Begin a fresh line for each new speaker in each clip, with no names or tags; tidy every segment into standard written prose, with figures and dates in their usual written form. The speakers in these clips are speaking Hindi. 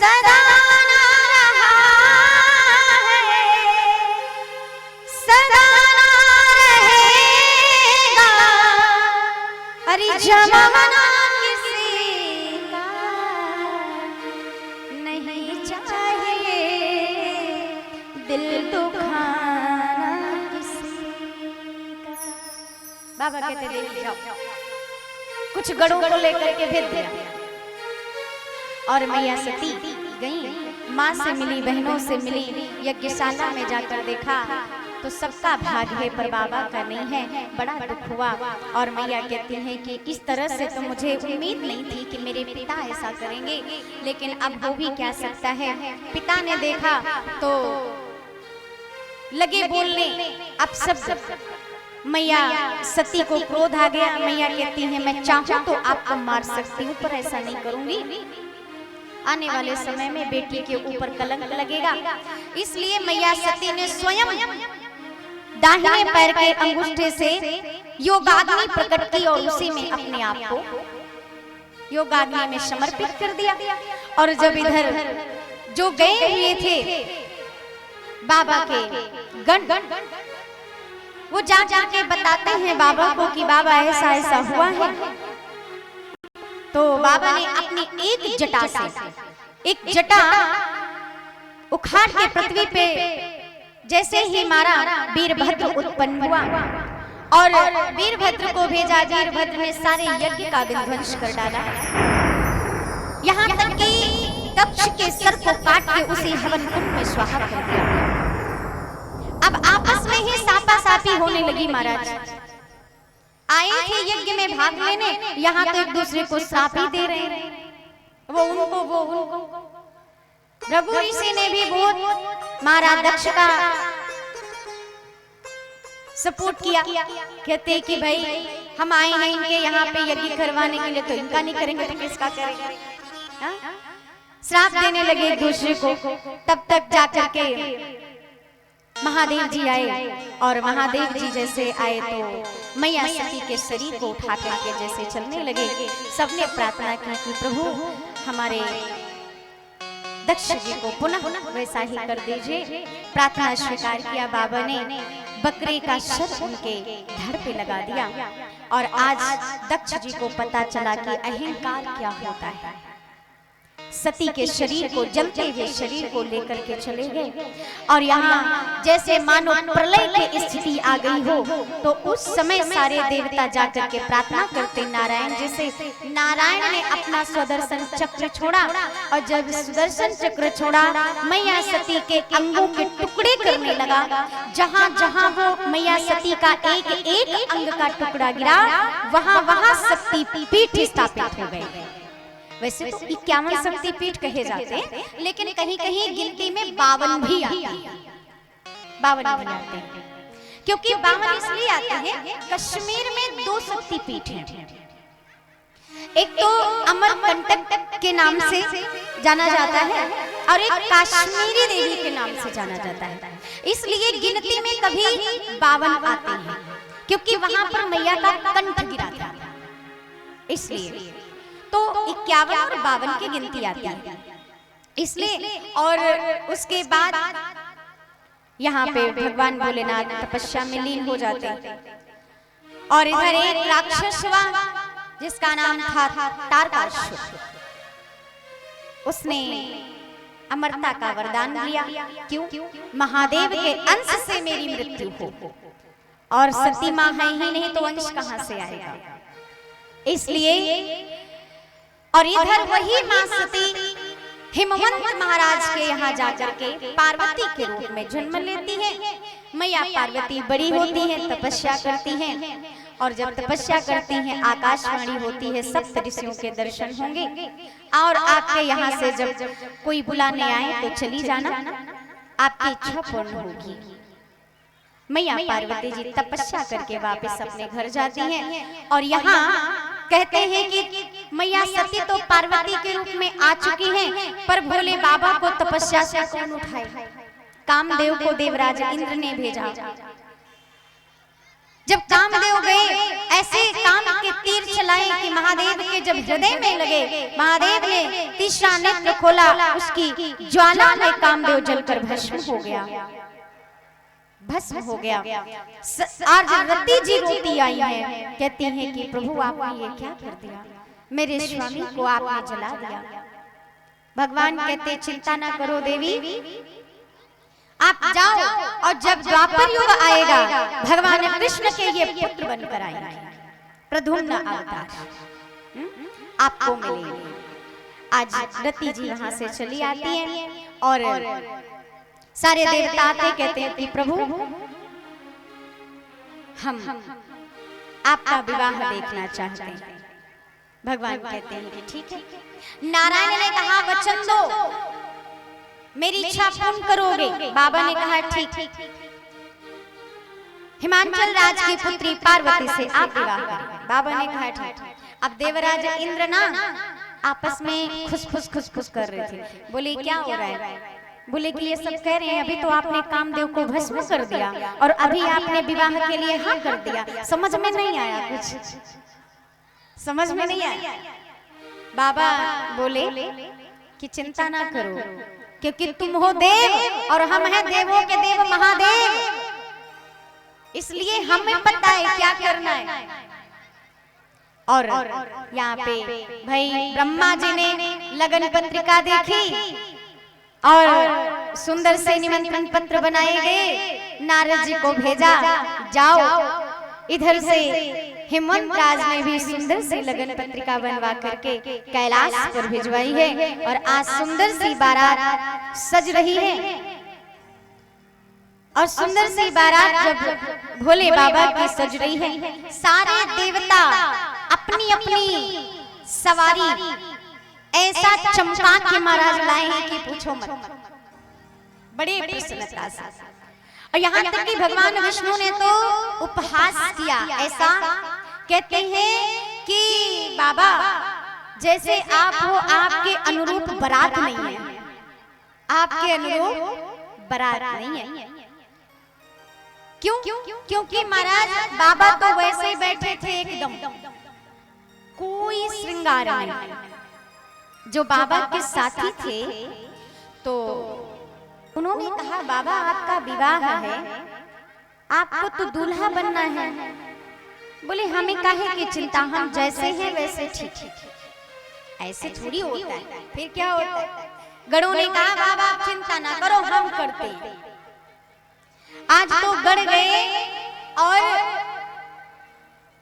सदा ना रहा है, सदा ना रहेगा, अरे जमाना किसी का नहीं चाहिए, दिल दुखाना किसी का। बाबा कहते देवी जाओ, कुछ गढ़ों को लेकर के भेज दिया और मैया सती गई, माँ से मिली, बहनों से मिली, यज्ञशाला में जाकर देखा तो सबका भाग है पर बाबा का नहीं है, बड़ा दुख हुआ। और मैया कहती हैं कि इस तरह से तो मुझे उम्मीद नहीं थी कि मेरे पिता ऐसा करेंगे, लेकिन अब हो भी क्या सकता है। पिता ने देखा तो लगे बोलने अब सब। मैया सती को क्रोध आ गया। मैया कहती है मैं चाहूं तो आपको मार सकती हूँ पर ऐसा नहीं करूंगी, आने वाले समय में बेटी के ऊपर कलंक लगेगा। इसलिए मैया सती ने स्वयं दाहिने पैर के अंगूठे से योगाग्नि प्रकट की और उसी में अपने आप को योगाग्नि में समर्पित कर दिया। और जब इधर जो गए हुए थे बाबा के गण, वो जा जाके बताते हैं बाबा को कि बाबा ऐसा ऐसा हुआ है। तो बाबा ने अपनी एक जटा से एक जटा उखाड़ के पृथ्वी पे जैसे ही मारा, वीरभद्र उत्पन्न हुआ और वीरभद्र को भेजा। वीरभद्र ने सारे यज्ञ का विध्वंस कर डाला, यहाँ तक कि दक्ष के सर को काट के उसी हवन कुंड में स्वाहा कर दिया। अब आपस में ही सापासापी होने लगी। महाराज आए थे यज्ञ में भाग लेने, यहाँ तो एक दूसरे को श्राप ही दे रहे हैं, वो उनको। रघु ऋषि ने भी बहुत महाराज दक्ष का सपोर्ट किया। कहते कि भाई हम आए हैं इनके यहाँ पे यज्ञ करवाने के लिए, तो इनका नहीं करेंगे तो किसका करेंगे। श्राप देने लगे एक दूसरे को। तब तक जाकर के महादेव जी आए और महादेव जी जैसे आए तो मैया सती के शरीर को उठा करके जैसे चलने लगे। सबने प्रार्थना की कि प्रभु हमारे दक्ष जी को पुनः वैसा ही कर दीजिए। प्रार्थना स्वीकार किया बाबा ने, बकरे का सर उनके धड़ पे लगा दिया। और आज दक्ष जी को पता चला कि अहंकार क्या होता है। सती के शरीर को, जलते हुए शरीर को लेकर के चले गए और यहाँ जैसे मानो प्रलय की स्थिति आ गई हो, तो उस समय सारे देवता जाकर के प्रार्थना करते नारायण जी से। नारायण ने अपना सुदर्शन चक्र छोड़ा और जब सुदर्शन चक्र छोड़ा, मैया सती के अंगों के टुकड़े करने लगा। जहाँ जहाँ वो मैया सती का एक एक अंग का टुकड़ा गिरा, वहाँ वहाँ शक्ति पीठ स्थापित हो गए। वैसे तो 51 शक्ति पीठ कहे जाते हैं, लेकिन कहीं कहीं गिनती में 52 भी आते हैं। 52 भी आते हैं, क्योंकि 52 इसलिए आते हैं, कश्मीर में 2 शक्ति पीठ हैं। एक तो अमरकंटक के नाम से जाना जाता है और एक काश्मीरी देवी के नाम से जाना जाता है। इसलिए गिनती में कभी 52 आते हैं, क्योंकि वहां पर मैया का कंठ गिरा था, इसलिए तो 51 और 52 की गिनती आती है इसलिए। और उसके बाद यहाँ पे भगवान भोलेनाथ तपस्या में लीन हो जाते और इधर एक राक्षस हुआ जिसका नाम था तारकासुर। उसने अमरता का वरदान लिया। क्यों? महादेव के अंश से मेरी मृत्यु हो, और सती माँ है ही नहीं तो अंश कहां से आएगा, इसलिए। और इधर वही मां सती हिमवंत महाराज के यहाँ जाकर के पार्वती के रूप में जन्म लेती है। मैया पार्वती बड़ी होती हैं, तपस्या करती हैं, और जब तपस्या करती हैं आकाशवाणी होती है, सप्त ऋषियों के दर्शन होंगे और आपके यहाँ से जब कोई बुलाने आए तो चली जाना, आपकी इच्छा पूर्ण होगी। मैया पार्वती जी तपस्या करके वापस अपने घर जाती हैं। और यहाँ कहते हैं कि मैया सती तो पार्वती के रूप में आ चुकी हैं, पर भोले बाबा को तपस्या से कौन उठाए? कामदेव को देवराज इंद्र ने भेजा। जब कामदेव गए ऐसे काम के तीर चलाए कि महादेव के जब हृदय में लगे, महादेव ने तीसरा नेत्र खोला, उसकी ज्वाला में कामदेव जलकर भस्म हो गया, भस्म हो गया। आज रति जी रोती आई है, कहती हैं कि प्रभु आपने ये क्या कर दिया, मेरे स्वामी को आपने जला दिया। भगवान कहते चिंता ना करो देवी, आप जाओ और जब द्वापर युग आएगा भगवान कृष्ण के ये पुत्र बनकर आएंगे, प्रद्युम्न अवतार आपको मिलेंगे। आज रति जी वहां से चली आती हैं और सारे देवता आते, कहते हैं कि प्रभु हम आपका विवाह देखना चाहते हैं। भगवान कहते हैं कि ठीक है। नारायण ने कहा वचन दो, मेरी इच्छा पूर्ण करोगे। बाबा ने कहा ठीक। हिमाचल राज की पुत्री पार्वती से आप विवाह करें। बाबा ने कहा ठीक। अब देवराज इंद्र ना आपस में खुसफुस कर रहे थे। बोले क्या हो रहा है? बोले कि ये सब कह रहे हैं अभी तो आपने कामदेव को भस्म कर दिया और अभी आपने विवाह के लिए हाँ कर दिया। समझ में नहीं आया, कुछ समझ में नहीं आया। बाबा बोले कि चिंता ना करो, क्योंकि तुम हो देव और हम हैं देवों के देव महादेव, इसलिए हमें पता है क्या करना है। और यहाँ पे भाई ब्रह्मा जी ने लगन पत्रिका देखी और सुंदर से निमंत्रण पत्र बनाए गए, नारद जी को भेजा जाओ। इधर से हेमंत राज ने भी सुंदर सी लगन पत्रिका बनवा करके कैलाश पर भिजवाई है और आज सुंदर सी बारात सज रही है। और सुंदर सी बारात जब भोले बाबा की सज रही है, सारे देवता अपनी अपनी सवारी ऐसा चमका के महाराज लाए हैं कि पूछो मत, बड़े प्रसन्नता से। और यहाँ तक कि भगवान विष्णु ने तो उपहास किया, ऐसा कहते हैं कि बाबा जैसे आप हो, आपके अनुरूप बारात नहीं है, आपके अनुरूप बारात नहीं है। क्यों? क्योंकि महाराज बाबा तो वैसे ही बैठे थे एकदम, कोई श्रृंगार नहीं। जो बाबा के साथी थे तो उन्होंने कहा बाबा आपका विवाह है, आपको तो दूल्हा बनना है। बोले हमें काहे की चिंता, हम जैसे हैं वैसे ठीक है। ऐसे थोड़ी होता है, फिर क्या होता है? गणों ने कहा बाबा आप चिंता ना करो, हम करते हैं। आज तो गढ़ गए और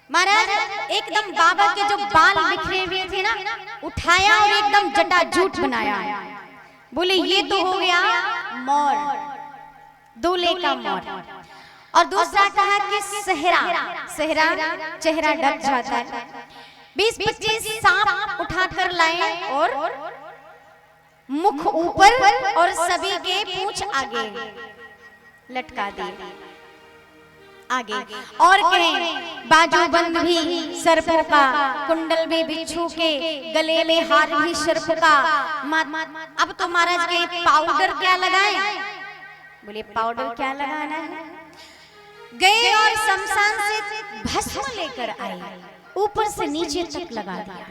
महाराज एकदम बाबा के जो बाल बिखरे हुए थे ना, उठाया और एकदम जटाजूट बनाया। बोले ये तो हो गया मोर, दूल्हे का मोर। और दूसरा कहा कि सेहरा चेहरा ढक जाता है। 20-25 सांप उठाकर लाए और मुख ऊपर और सभी के पूंछ आगे लटका दिए आगे। और कहें बाजूबंद भी सर्पों का, कुंडल भी बिच्छू के, गले में हार भी सर्प का। अब तो महाराज के पाउडर क्या लगाएं? बोले पाउडर क्या लगाना है? गए और शमशान से भस्म लेकर आए, ऊपर से नीचे तक लगा दिया।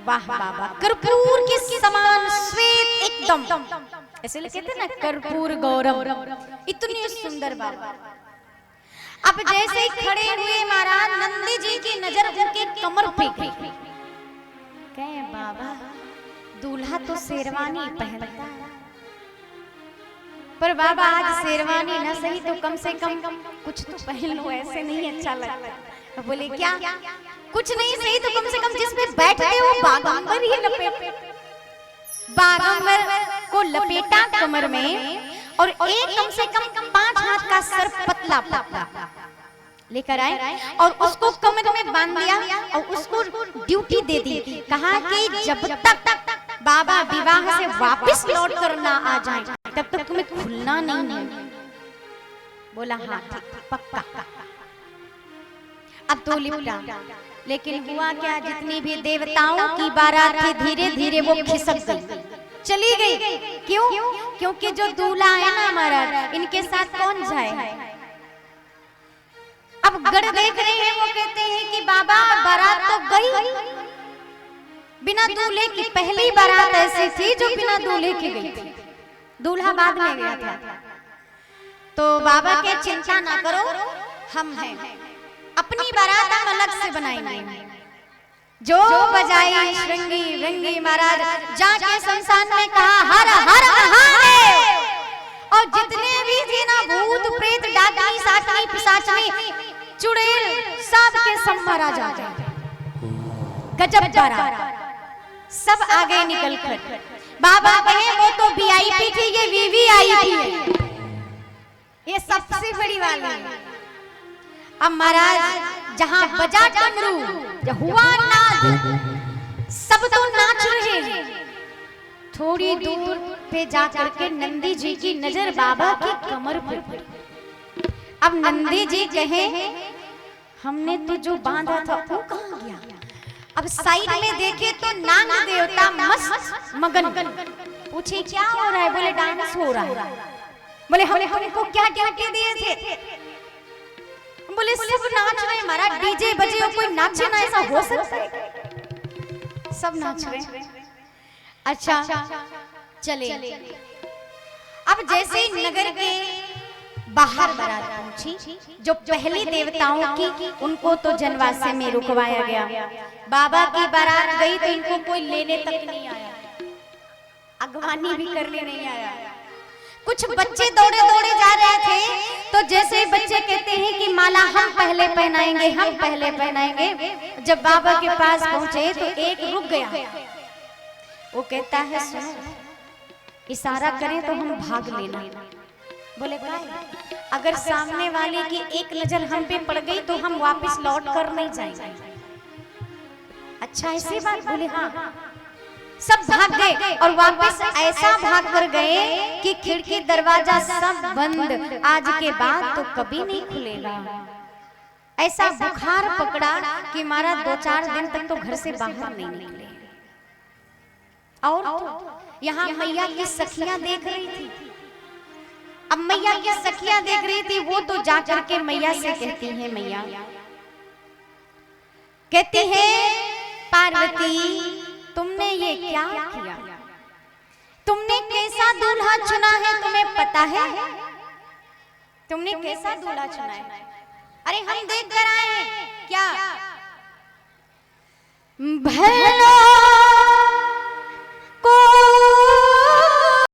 वाह बाबा, कर्पूर के समान श्वेत एकदम, ऐसे कहते ना कर्पूर गौरव, इतनी सुंदर बाबा। अब जैसे ही खड़े हुए महाराज, नंदी जी की नजर उनके कमर पे गई। कहे बाबा दूल्हा तो शेरवानी पहनता है, पर बाबा आज शेरवानी न सही तो कम से कम कुछ तो पहन लो, ऐसे नहीं अच्छा लगता। तो बोले क्या? कुछ नहीं सही तो कम से कम जिसपे बैठते हो बागंबर ही लपेट, बागंबर को लपेटा कमर में, और एक कम से कम 5 हाथ का सर पतला लेकर आए और उसको कमर में बांध दिया और उसको ड्यूटी दे दी। कहा कि जब तक बाबा विवाह से वापस लौट कर ना आ जाए तब तक तुम्हें खुलना नहीं। बोला हाँ पक्का। अब तो लिपटा, लेकिन हुआ क्या, जितनी भी देवताओं की बारात थी धीरे धीरे वो खिसक गई, चली गई। क्यों? क्योंकि जो दूल्हा है ना महाराज, इनके साथ कौन जाए? अब गढ़ देख रहे हैं, वो कहते हैं कि बाबा बारात तो गई बिना दूल्हे की। पहली बारात ऐसी थी जो बिना दूल्हे की गई थी, दूल्हा बाद में गया था। तो बाबा के चिंता ना करो, हम हैं, अपनी बारात हम अलग से बनाएंगे। जो बजाई श्रृंगी रंगी महाराज जाके शमशान में कहा हर हर महादेव, और जितने भी थे ना भूत प्रेत डाकनी साकनी पिशाचनी चुड़ैल सब के सब मारा जा गए। गजब बारात, सब आगे निकल कर बाबा कहे वो तो वीआईपी थी, ये वीवीआईपी है, ये सबसे बड़ी वाली है। अब महाराज जहां बजा डमरू, हुआ नाद, सब तो नाच रहे हैं। थोड़ी दूर पे जाकर के नंदी जी की नजर बाबा की कमर पर पड़ी। अब नंदी जी कहे हमने तो जो बांधा था वो कहां गया। अब साइड में देखे तो नाग देवता मस्त मगन। पूछे क्या हो रहा है, बोले डांस हो रहा है। बोले हमको क्या ड्यूटी दिए थे। बोले सब नाच रहे, हमारा डीजे बजे और कोई नाचे ना, ऐसा हो सकता है। सब नाच रहे। अच्छा चले। अब जैसे नगर के बाहर बारात पहुंची, जो पहली देवताओं की, उनको तो जनवासे में रुकवाया गया। बाबा की बारात गई तो इनको कोई लेने तक नहीं आया, अगवानी भी करने नहीं आया। कुछ बच्चे दौड़े दौड़े जा रहे थे, तो जैसे बच्चे कहते हैं कि माला हम पहले पहनाएंगे, हम पहले पहनाएंगे। जब बाबा के पास पहुंचे तो एक रुक गया। वो कहता है सुनो, इशारा करें तो हम भाग लेना। बोले भाई अगर सामने वाले की एक नजर हम पे पड़ गई तो हम वापस लौट कर नहीं जाएंगे। अच्छा ऐसी बात। बोले हाँ। सब भाग गए और वापस ऐसा भाग कर गए कि खिड़की दरवाजा सब बंद, आज के बाद तो कभी नहीं खुलेगा। ऐसा बुखार पकड़ा कि हमारा 2-4 दिन तक तो घर से बाहर नहीं निकले। और तो यहाँ मैया की सखियां देख रही थी। अब मैया की सखियां देख रही थी, वो तो जाकर के मैया से कहती है, मैया कहती है पार्वती तुमने ये क्या किया, तुमने कैसा दूल्हा चुना है, तुम्हें पता है तुमने कैसा दूल्हा चुना है। अरे हम देख कर आए हैं। क्या भैलो को